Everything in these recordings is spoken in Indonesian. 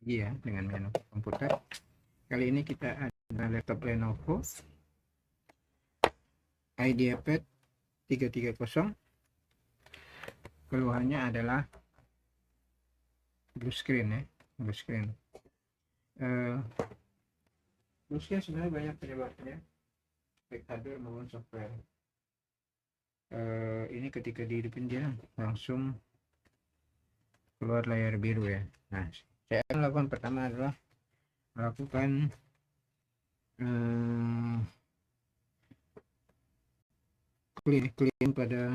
Iya, dengan menu komputer. Kali ini kita ada laptop Lenovo IdeaPad 330. Keluhannya adalah blue screen ya, blue screen. Blue screen sebenarnya banyak penyebabnya, baik hardware maupun software. Ini ketika dihidupin dia langsung keluar layar biru ya. Nah, saya melakukan pertama adalah melakukan clean pada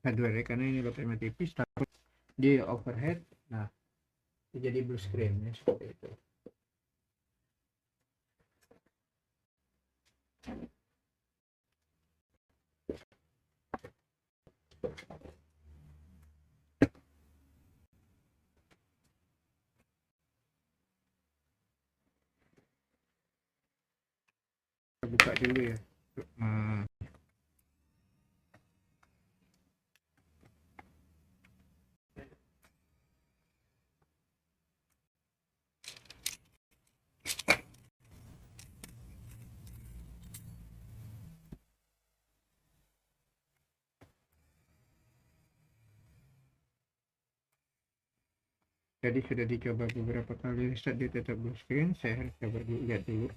hardware ya, karena ini baterainya tipis, takut di overhead. Nah, jadi blue screen ya, seperti itu. Kita buka dulu ya. Jadi sudah dicoba beberapa kali reset, dia tetap blue screen. Saya harus coba dulu, lihat dulu.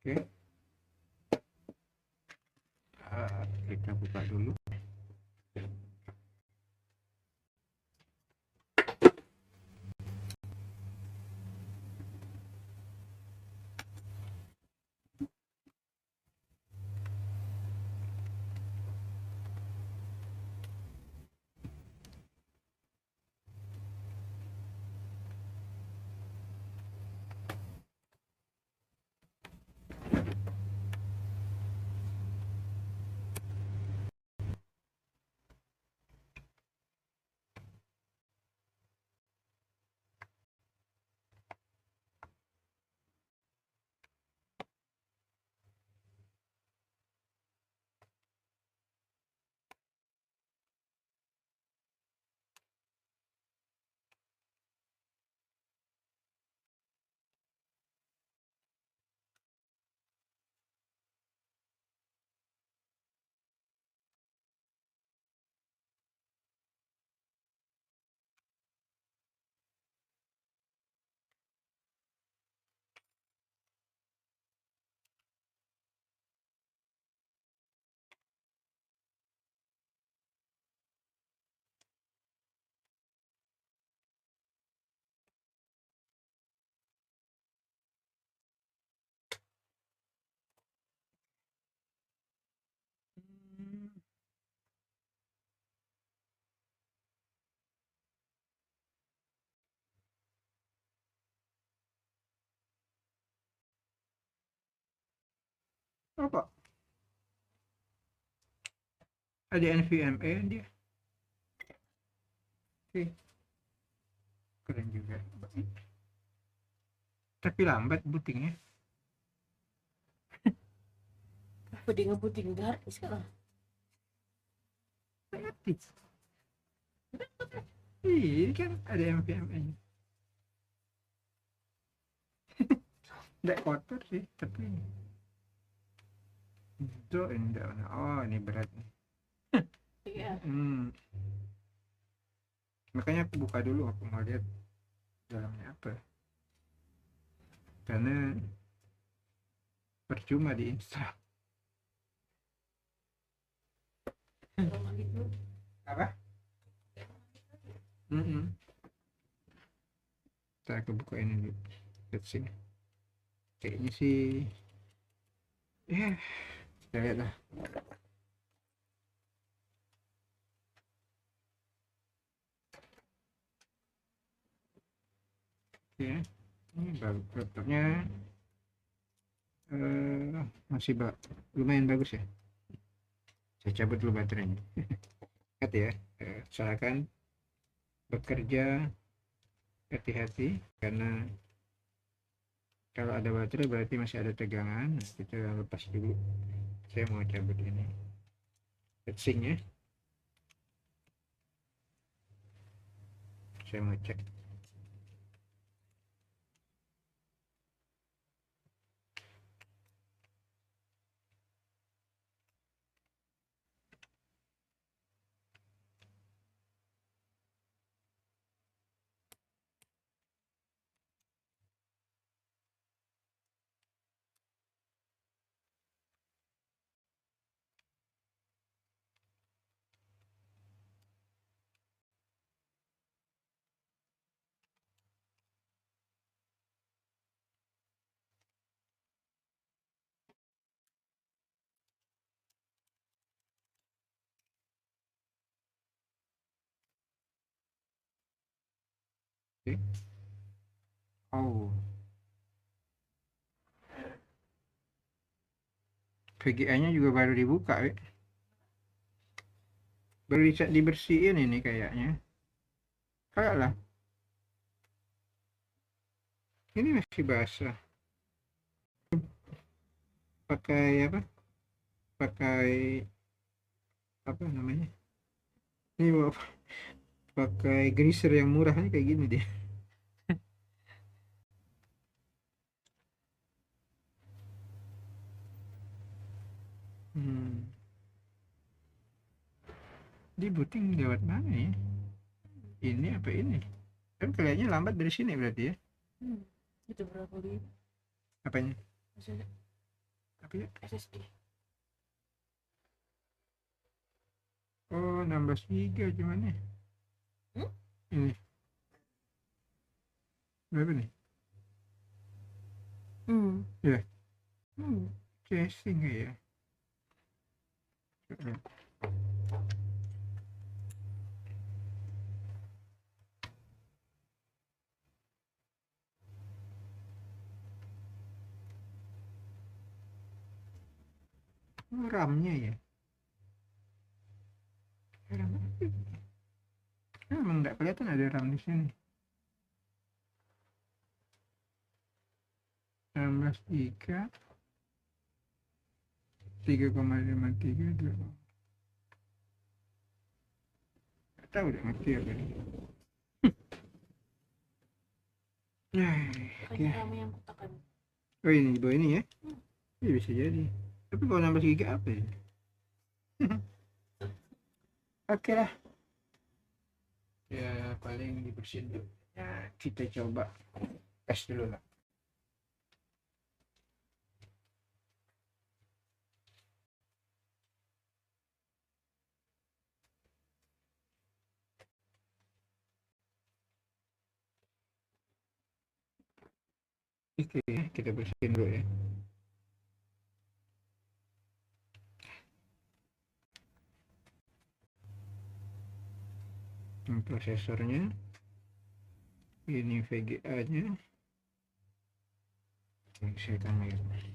Oke, kita buka dulu. Apa? Ada NVMe dia. Oke, keren juga. Tapi lambat bootingnya. Apa dia ngebuting di hard disk kan? Epic. Ini kan ada NVMe-nya. Tidak kotor sih, tapi itu enggak. Oh, ini berat nih. Iya. Makanya aku buka dulu, aku mau lihat dalamnya apa. karena percuma diinstal. Kalau gitu Apa? Ntar aku buka ini dulu. Let's see. Kayaknya sih ya kita lihat lah. Ya ini laptopnya masih lumayan bagus ya. Saya cabut dulu baterainya. Ingat ya, usahakan bekerja hati-hati karena kalau ada baterai berarti masih ada tegangan. Nah, kita lepas dulu. Saya mau cabut ini heatsink ya. Saya mau cek. Oke. Oh, VGA-nya juga baru dibuka, baru bisa dibersihin ini kayaknya. Kayak lah, ini masih basah. Pakai apa? Pakai apa namanya? Ini pakai greaser yang murah nih kayak gini deh. Hmm. Di booting lewat mana ya? Ini apa ini? Kan kelihatannya lambat dari sini berarti ya? itu berapa gitu? Apanya? Maksudnya Apa ya? SSD. Oh, 16 giga cuman ya. Ini berapa nih? Ya, casing ya. Oh, RAM-nya ya. RAM. Emang nggak kelihatan ada RAM di sini. 16 giga 3,53 nggak tahu udah ngerti apa nih. Kayaknya rame yang kotakan. Oh ini bawa ini ya. Iya bisa jadi. Tapi kalau 16 giga apa ya? Oke lah. Ya paling dibersihin dulu. Ya kita coba tes dulu lah. Oke, kita bersihin dulu ya. Ini prosesornya, ini VGA-nya. Saya akan lihat.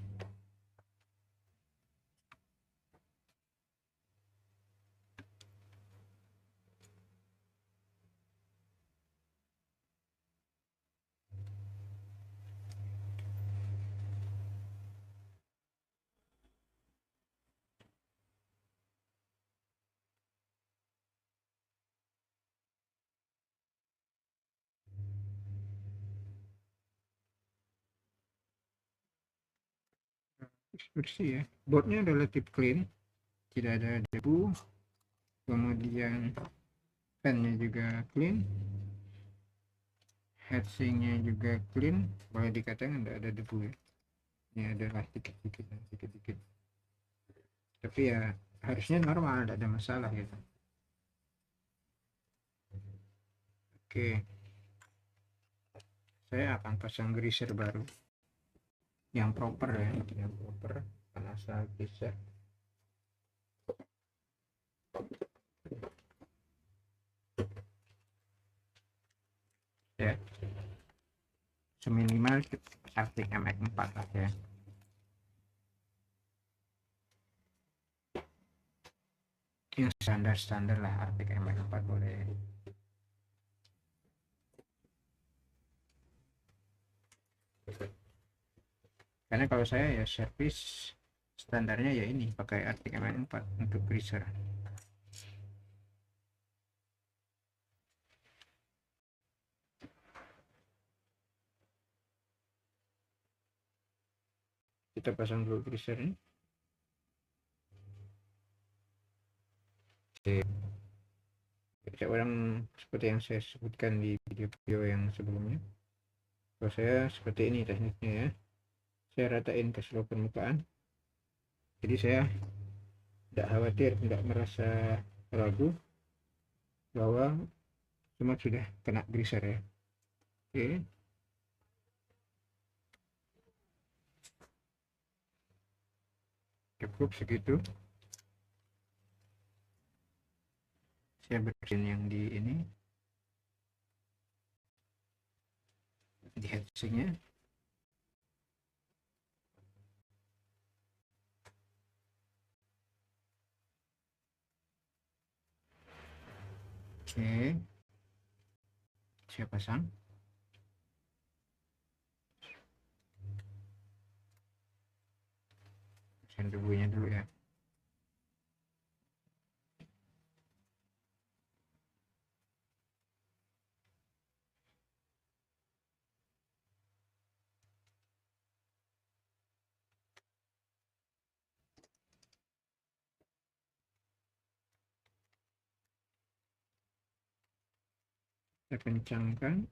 Bersih ya. Boardnya relatif clean, tidak ada debu. Kemudian fan-nya juga clean. heatsinknya juga clean, boleh dikatakan tidak ada debu ya. Ini adalah sedikit-sedikit tapi ya harusnya normal, tidak ada masalah gitu. Oke, saya akan pasang greaser baru yang proper ya, yang proper, asal greaser ya, seminimal Arctic MX4 lah ya. Yang standar lah, Arctic MX4 boleh. Karena kalau saya ya servis standarnya ya ini pakai Arctic MX4 untuk greaser. Kita pasang dulu greaser ini. Orang seperti yang saya sebutkan di video-video yang sebelumnya, kalau saya seperti ini tekniknya ya, saya ratain ke seluruh permukaan, jadi saya tidak khawatir, tidak merasa ragu bahwa semua sudah kena greaser ya. Oke, cukup segitu. Saya bersihin yang di ini, di heatsinknya. Oke, saya pasang. Pasang debunya dulu ya. Saya kencangkan.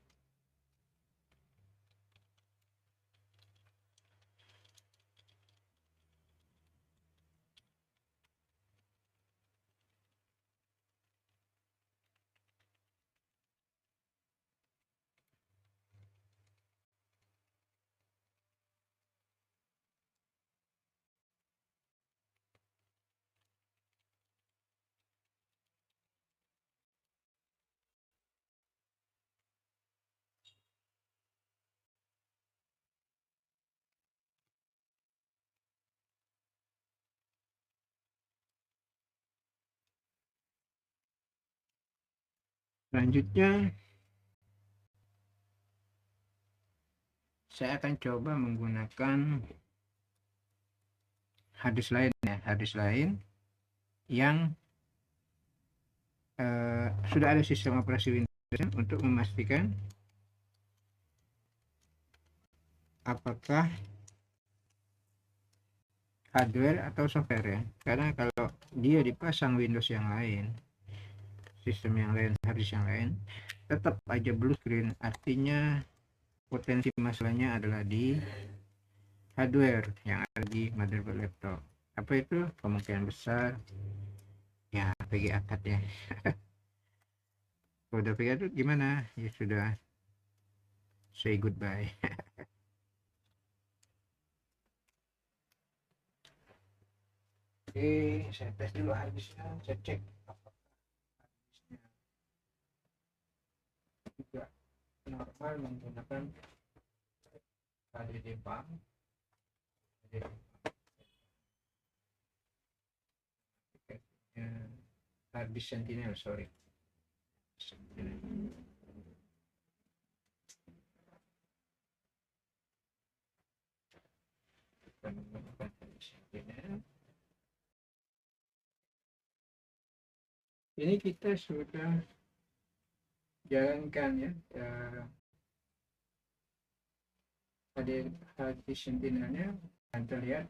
Selanjutnya saya akan coba menggunakan harddisk lain ya, harddisk lain yang sudah ada sistem operasi Windows untuk memastikan apakah hardware atau software ya. Karena kalau dia dipasang Windows yang lain, sistem yang lain, harddisk yang lain, tetap aja blue screen. Artinya potensi masalahnya adalah di hardware yang ada di motherboard laptop. Apa itu? Kemungkinan besar ya VGA card ya. Kalau udah VGA itu gimana? Ya sudah, say goodbye. Oke, saya tes dulu harddisknya, saya cek apakah harddisknya juga normal menggunakan HDD PAM. Harddisk Sentinel, sorry. Ini kita sudah jalankan ya, harddisk Sentinelnya, dan terlihat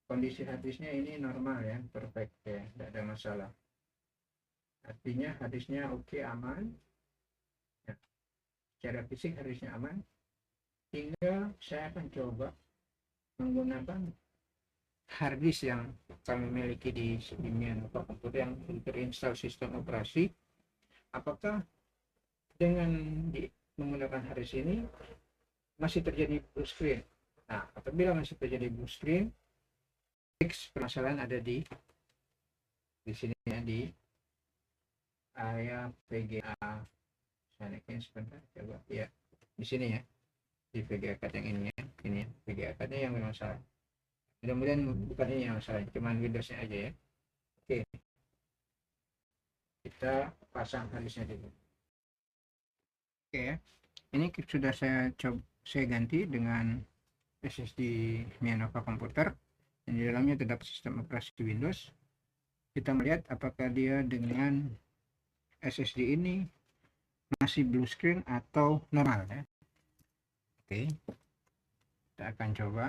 kondisi harddisknya ini normal ya, perfect ya, tidak ada masalah. Artinya harddisknya oke, aman ya. secara fisik harusnya aman. Tinggal saya akan coba menggunakan harddisk yang kami miliki di komputer yang terinstall sistem operasi. Apakah dengan menggunakan harddisk ini masih terjadi blue screen? Nah, apabila masih terjadi blue screen, permasalahan ada di sini ya, di area VGA. Saya naikin sebentar, coba ya, di sini ya, di VGA card yang ini ya, ini ya, VGA cardnya yang bermasalah. Mudah-mudahan bukan ini yang masalah, cuman Windowsnya aja ya. Oke, kita pasang harddisknya dulu. Oke ya, ini sudah saya ganti dengan SSD Mianova komputer, dan di dalamnya terdapat sistem operasi Windows. Kita melihat apakah dia dengan SSD ini masih blue screen atau normal ya. Oke, kita akan coba.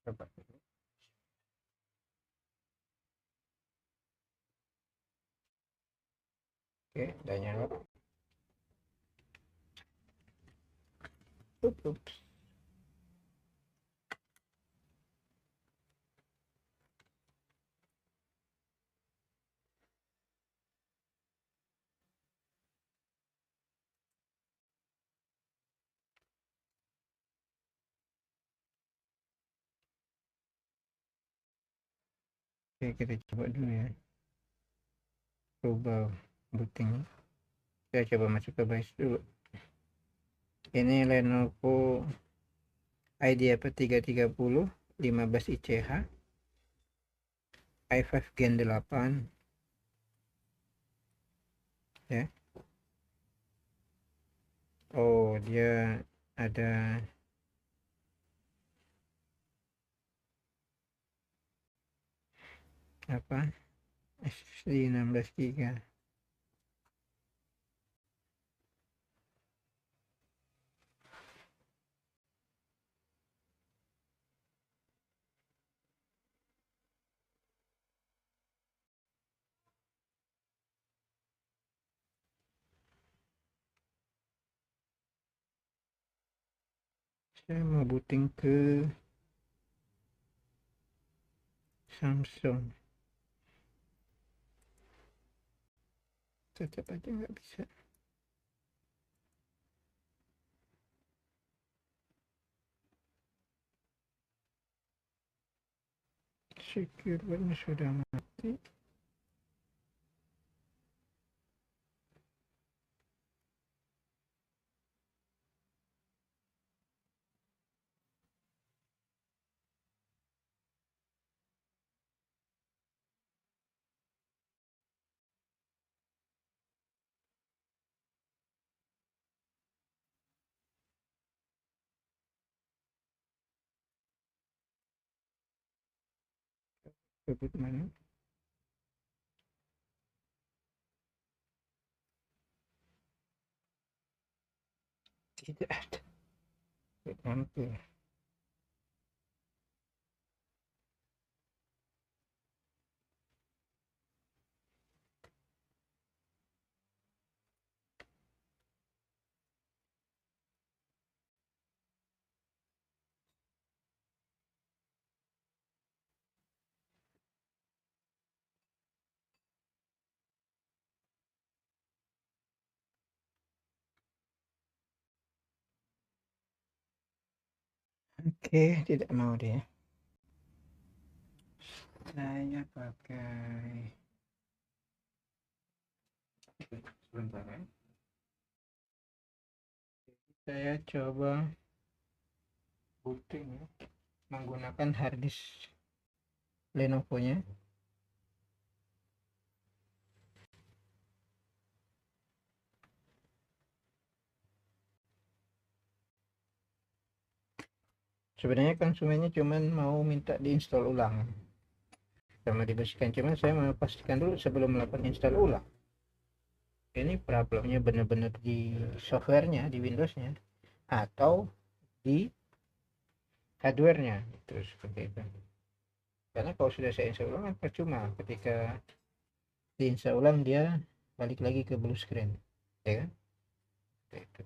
Coba. Oke, udah nyala. Ups. Oke, kita coba dulu ya. Coba booting. Saya coba masuk ke BIOS dulu. Ini Lenovo IdeaPad 330 15 ICH i5 Gen 8 ya. Oh, dia ada apa, SSD 16 GB. Saya mau booting ke Samsung, tetap aja nggak bisa. Secure wordnya sudah mati. Sebut mana? Tidak ada. Hampir. Oke, tidak mau dia. Saya pakai sebentar ya. Saya coba booting ya, menggunakan harddisk Lenovo-nya. Sebenarnya konsumennya cuman mau minta diinstal ulang, sama dibersihkan, cuman saya mau pastikan dulu sebelum melakukan install ulang ini problemnya benar-benar di softwarenya, di Windowsnya, atau di hardwarenya itu, seperti itu. Karena kalau sudah saya install ulang kan percuma, ketika diinstal ulang dia balik lagi ke blue screen, ya kan? Seperti itu.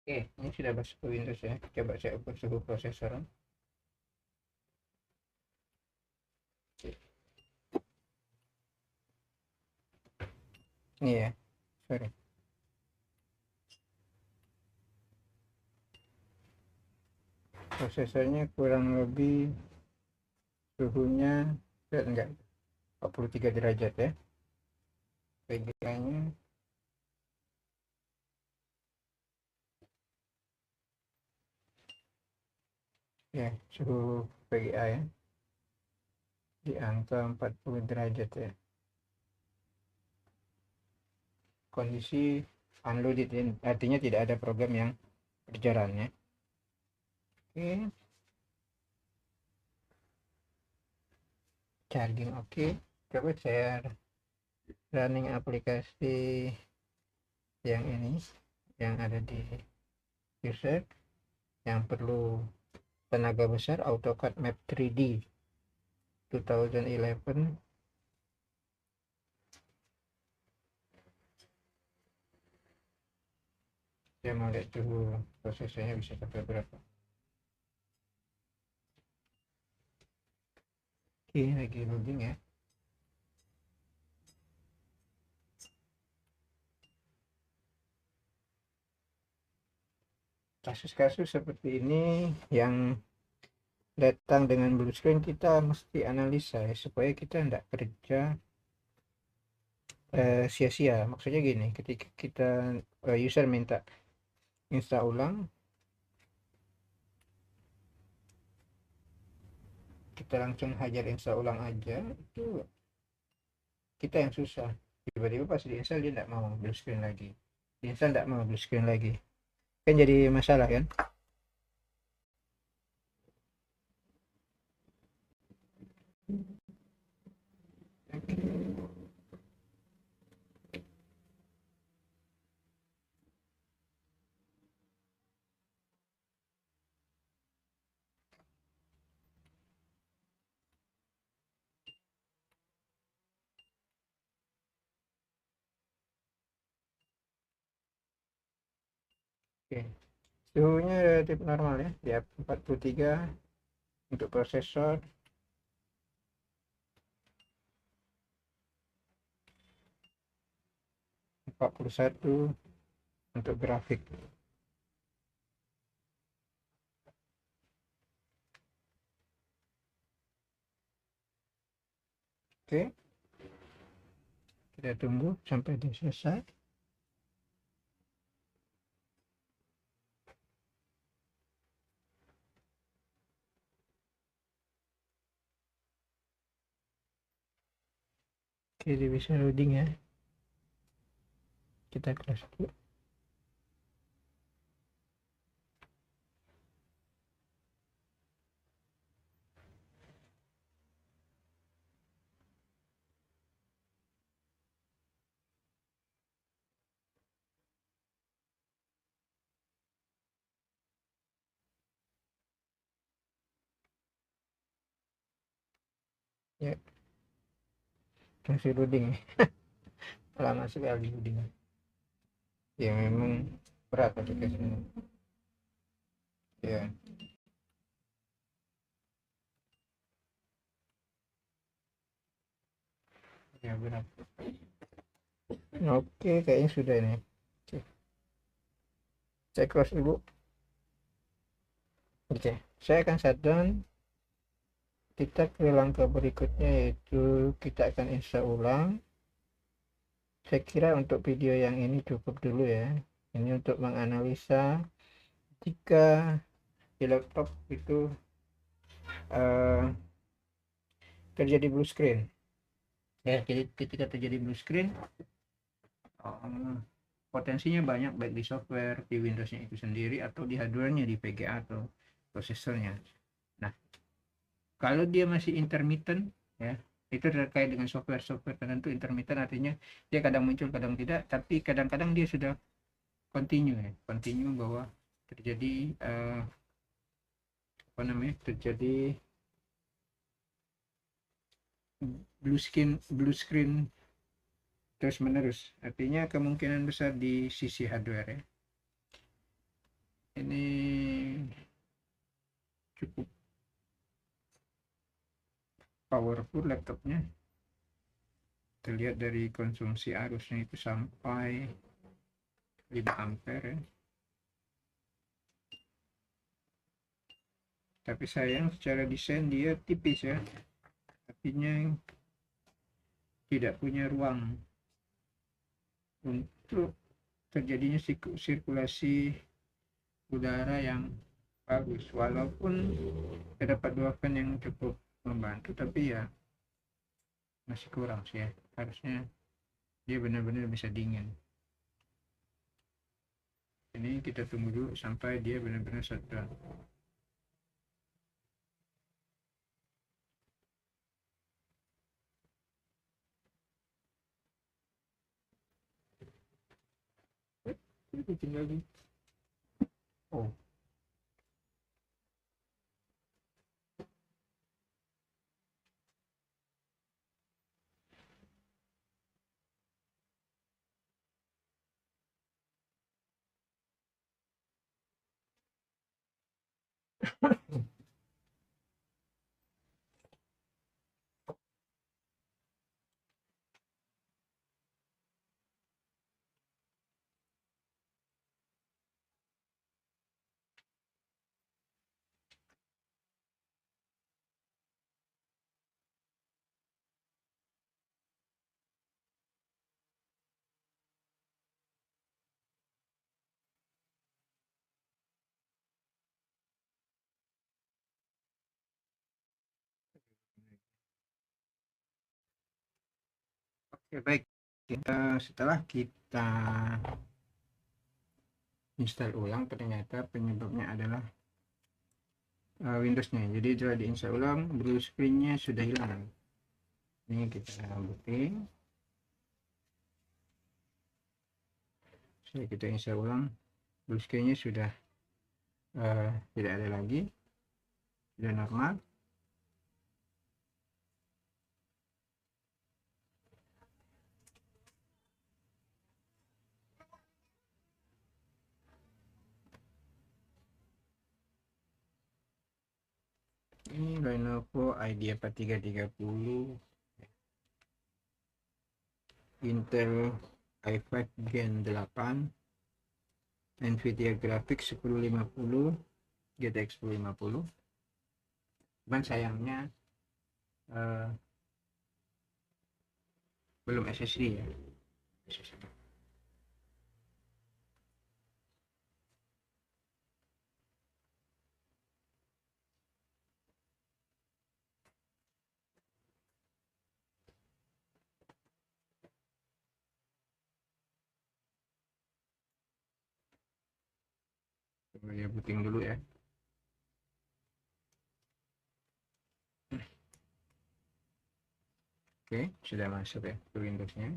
Oke, ini sudah masuk ke Windows ya. Coba saya ukur suhu prosesor. Ini ya, sorry. Prosesornya kurang lebih suhunya enggak 43 derajat ya. VGA-nya ya, suhu VGA ya di angka 40 derajat ya. Kondisi unloaded, artinya tidak ada program yang berjalan ya. Oke, charging oke. Coba saya running aplikasi yang ini, yang ada di user, yang perlu tenaga besar, AutoCAD Map 3D 2011. Saya mau lihat suhu prosesnya bisa sampai berapa. Oke, lagi loading ya. Kasus-kasus seperti ini yang datang dengan blue screen, kita mesti analisa ya, supaya kita tidak kerja sia-sia. Maksudnya gini, ketika kita user minta install ulang, kita langsung hajar install ulang aja, itu kita yang susah. Tiba-tiba pas diinstal dia tidak mau blue screen lagi, diinstal tidak mau blue screen lagi, kan jadi masalah kan. Oke, suhunya relatif normal ya, di 43 untuk prosesor, 41 untuk grafik. Oke, kita tunggu sampai dia selesai. Oke, dia bisa loading ya. Kita close dulu. Ya, masih loading ya. Lama sekali loading. Ya memang berat aplikasinya. Ya, Ya benar. Oke, kayaknya sudah ini. Oke. Saya close dulu. Oke, saya akan shutdown. Kita ke langkah berikutnya, yaitu kita akan install ulang. Saya kira untuk video yang ini cukup dulu ya. Ini untuk menganalisa jika di laptop itu uh, terjadi blue screen. Ya, jadi ketika terjadi blue screen, potensinya banyak, baik di software, di Windows-nya itu sendiri, atau di hardware-nya, di VGA atau prosesornya. Nah, kalau dia masih intermittent, ya, itu terkait dengan software-software tertentu. Intermittent artinya dia kadang muncul, kadang tidak, tapi kadang-kadang dia sudah continue, ya, continue bahwa terjadi terjadi blue screen terus menerus. Artinya kemungkinan besar di sisi hardware, ya. Ini cukup powerful laptopnya. Terlihat dari konsumsi arusnya itu sampai 5 ampere, ya. Tapi sayang secara desain dia tipis, ya. Artinya tidak punya ruang untuk terjadinya sirkulasi udara yang bagus. Walaupun terdapat dua fan yang cukup membantu, tapi ya masih kurang sih, ya. Harusnya dia benar-benar bisa dingin. Ini kita tunggu dulu sampai dia benar-benar shutdown. Kucing lagi. Oh. Oke, baik. Setelah kita install ulang, ternyata penyebabnya adalah Windows-nya. Jadi setelah diinstal ulang, blue screen-nya sudah hilang. Ini kita booting. Setelah kita install ulang, blue screen-nya sudah tidak ada lagi, sudah normal. Ini Lenovo IdeaPad 330, Intel i5 Gen 8, Nvidia Graphics 1050, GTX 1050. Cuman sayangnya belum SSD, ya. Coba ya booting dulu, ya. Oke, sudah masuk, ya, ke Windows-nya.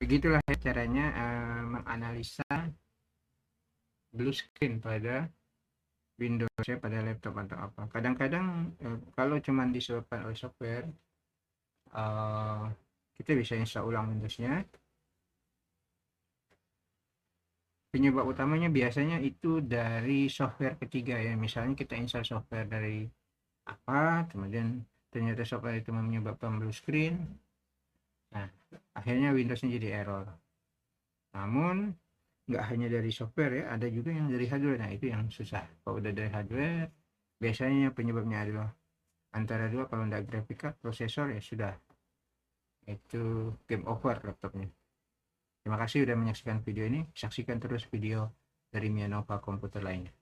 Begitulah, ya, caranya menganalisa blue screen pada Windows ya pada laptop atau apa. Kadang-kadang kalau cuman disebabkan oleh software, eh, kita bisa install ulang Windowsnya. Penyebab utamanya biasanya itu dari software ketiga ya. Misalnya kita install software dari apa, kemudian ternyata software itu menyebabkan blue screen. Nah, akhirnya Windowsnya jadi error. Namun nggak hanya dari software ya, ada juga yang dari hardware. Nah, itu yang susah. Kalau udah dari hardware, biasanya penyebabnya adalah antara dua, kalau nggak grafik card, prosesor, ya sudah. Itu game over laptopnya. Terima kasih sudah menyaksikan video ini. Saksikan terus video dari Mianova komputer lainnya.